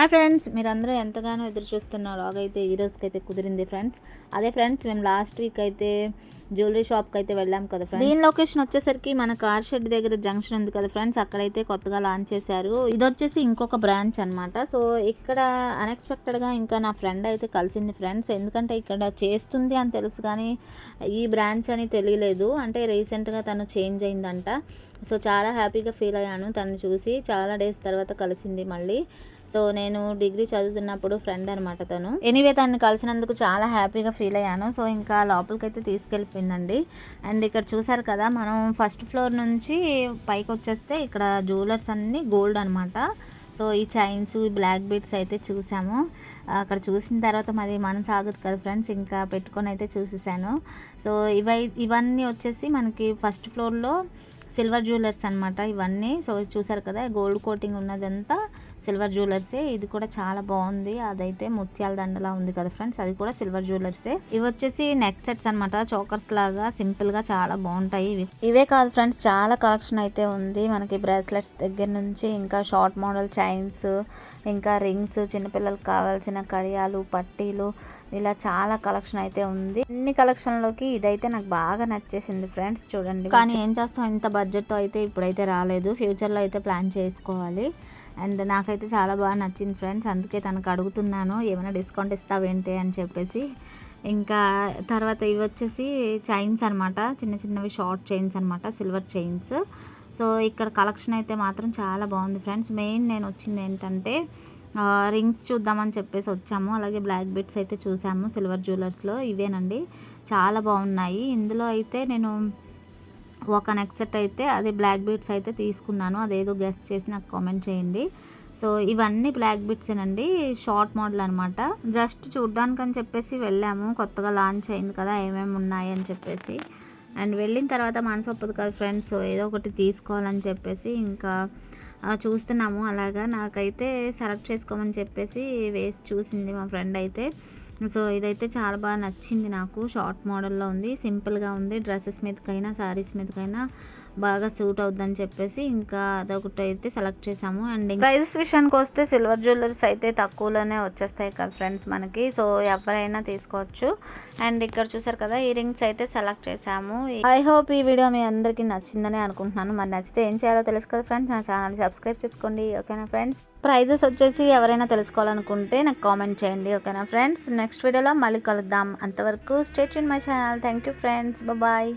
Hi friends, మీరందరూ ఎంతగానో ఎదురు చూస్తున్న వ్లాగ్ అయితే ఈ రోజుకైతే కుదిరింది ఫ్రెండ్స్. అదే ఫ్రెండ్స్, మేము లాస్ట్ వీక్ అయితే జ్యువెలరీ షాప్కి అయితే వెళ్ళాం కదా ఫ్రెండ్స్. దీని లొకేషన్ వచ్చేసరికి మన కార్ షెడ్ దగ్గర జంక్షన్ ఉంది కదా ఫ్రెండ్స్, అక్కడైతే కొత్తగా లాంచ్ చేశారు. ఇది వచ్చేసి ఇంకొక బ్రాంచ్ అనమాట. సో ఇక్కడ అన్ఎక్స్పెక్టెడ్గా ఇంకా నా ఫ్రెండ్ అయితే కలిసింది ఫ్రెండ్స్. ఎందుకంటే ఇక్కడ చేస్తుంది అని తెలుసు కానీ ఈ బ్రాంచ్ అని తెలియలేదు. అంటే రీసెంట్గా తను చేంజ్ అయిందంట. సో చాలా హ్యాపీగా ఫీల్ అయ్యాను తను చూసి. చాలా డేస్ తర్వాత కలిసింది మళ్ళీ. సో నేను డిగ్రీ చదువుతున్నప్పుడు ఫ్రెండ్ అనమాట తను. ఎనీవే తను కలిసినందుకు చాలా హ్యాపీగా ఫీల్ అయ్యాను. సో ఇంకా లోపలికైతే తీసుకెళ్ళిపోయిందండి. అండ్ ఇక్కడ చూసారు కదా, మనం ఫస్ట్ ఫ్లోర్ నుంచి పైకి వచ్చేస్తే ఇక్కడ జ్యువెలర్స్ అన్నీ గోల్డ్ అనమాట. సో ఈ చైన్స్, ఈ బ్లాక్ బీడ్స్ అయితే చూసాము. అక్కడ చూసిన తర్వాత మరి మనసు ఆగదు కదా ఫ్రెండ్స్, ఇంకా పెట్టుకొని అయితే చూసేసాను. సో ఇవన్నీ వచ్చేసి మనకి ఫస్ట్ ఫ్లోర్లో సిల్వర్ జ్యువెలర్స్ అనమాట ఇవన్నీ. సో చూసారు కదా, గోల్డ్ కోటింగ్ ఉన్నదంతా సిల్వర్ జ్యువెలర్సే. ఇది కూడా చాలా బాగుంది. అదైతే ముత్యాల దండలా ఉంది కదా ఫ్రెండ్స్, అది కూడా సిల్వర్ జ్యువెలర్సే. ఇవి వచ్చేసి నెక్ సెట్స్ అనమాట, చోకర్స్ లాగా సింపుల్ గా చాలా బాగుంటాయి. ఇవే కాదు ఫ్రెండ్స్, చాలా కలెక్షన్ అయితే ఉంది మనకి. బ్రేస్లెట్స్ దగ్గర నుంచి ఇంకా షార్ట్ మోడల్ చైన్స్, ఇంకా రింగ్స్, చిన్నపిల్లలకు కావాల్సిన కడియాలు, పట్టీలు, ఇలా చాలా కలెక్షన్ అయితే ఉంది. అన్ని కలెక్షన్లోకి ఇదైతే నాకు బాగా నచ్చేసింది ఫ్రెండ్స్. చూడండి, కానీ ఏం చేస్తాం, ఇంత బడ్జెట్తో అయితే ఇప్పుడైతే రాలేదు. ఫ్యూచర్లో అయితే ప్లాన్ చేసుకోవాలి. అండ్ నాకైతే చాలా బాగా నచ్చింది ఫ్రెండ్స్. అందుకే తనకు అడుగుతున్నాను ఏమైనా డిస్కౌంట్ ఇస్తావేంటి అని చెప్పేసి. ఇంకా తర్వాత ఇవి వచ్చేసి చైన్స్ అనమాట, చిన్న చిన్నవి షార్ట్ చైన్స్ అనమాట, సిల్వర్ చైన్స్. సో ఇక్కడ కలెక్షన్ అయితే మాత్రం చాలా బాగుంది ఫ్రెండ్స్. మెయిన్ నేను వచ్చింది ఏంటంటే రింగ్స్ చూద్దామని చెప్పేసి వచ్చాము. అలాగే బ్లాక్ బిట్స్ అయితే చూసాము సిల్వర్ జ్యువెలర్స్లో. ఇవేనండి, చాలా బాగున్నాయి. ఇందులో అయితే నేను ఒక నెక్ సెట్ అయితే అది బ్లాక్ బీడ్స్ అయితే తీసుకున్నాను. అదేదో గెస్ట్ చేసి నాకు కామెంట్ చేయండి. సో ఇవన్నీ బ్లాక్ బీడ్సేనండి, షార్ట్ మోడల్ అనమాట. జస్ట్ చూడ్డానికి అని చెప్పేసి వెళ్ళాము, కొత్తగా లాంచ్ అయింది కదా, ఏమేమి ఉన్నాయి అని చెప్పేసి. అండ్ వెళ్ళిన తర్వాత మనసు ఒప్పదు కదా ఫ్రెండ్స్, సో ఏదో ఒకటి తీసుకోవాలని చెప్పేసి ఇంకా చూస్తున్నాము. అలాగా నాకైతే సెలెక్ట్ చేసుకోమని చెప్పేసి వేసి చూసింది మా ఫ్రెండ్ అయితే. సో ఇదైతే చాలా బాగా నచ్చింది నాకు. షార్ట్ మోడల్లో ఉంది, సింపుల్గా ఉంది. డ్రెస్సెస్ మీదకైనా శారీస్ మీదకైనా బాగా సూట్ అవుద్దని చెప్పేసి ఇంకా అదొకటి అయితే సెలెక్ట్ చేసాము. అండ్ ప్రైజెస్ విషయానికి వస్తే సిల్వర్ జ్యువెలర్స్ అయితే తక్కువలోనే వచ్చేస్తాయి కదా ఫ్రెండ్స్ మనకి. సో ఎవరైనా తీసుకోవచ్చు. అండ్ ఇక్కడ చూసారు కదా, ఈ రింగ్స్ అయితే సెలెక్ట్ చేసాము. ఐ హోప్ ఈ వీడియో మీ అందరికీ నచ్చిందని అనుకుంటున్నాను. మరి నచ్చితే ఏం చేయాలో తెలుసు కదా ఫ్రెండ్స్, నా ఛానల్ని సబ్స్క్రైబ్ చేసుకోండి. ఓకేనా ఫ్రెండ్స్? ప్రైజెస్ వచ్చేసి ఎవరైనా తెలుసుకోవాలనుకుంటే నాకు కామెంట్ చేయండి. ఓకేనా ఫ్రెండ్స్? నెక్స్ట్ వీడియోలో మళ్ళీ కలుద్దాం. అంతవరకు stay tune my channel. Thank you friends, bye.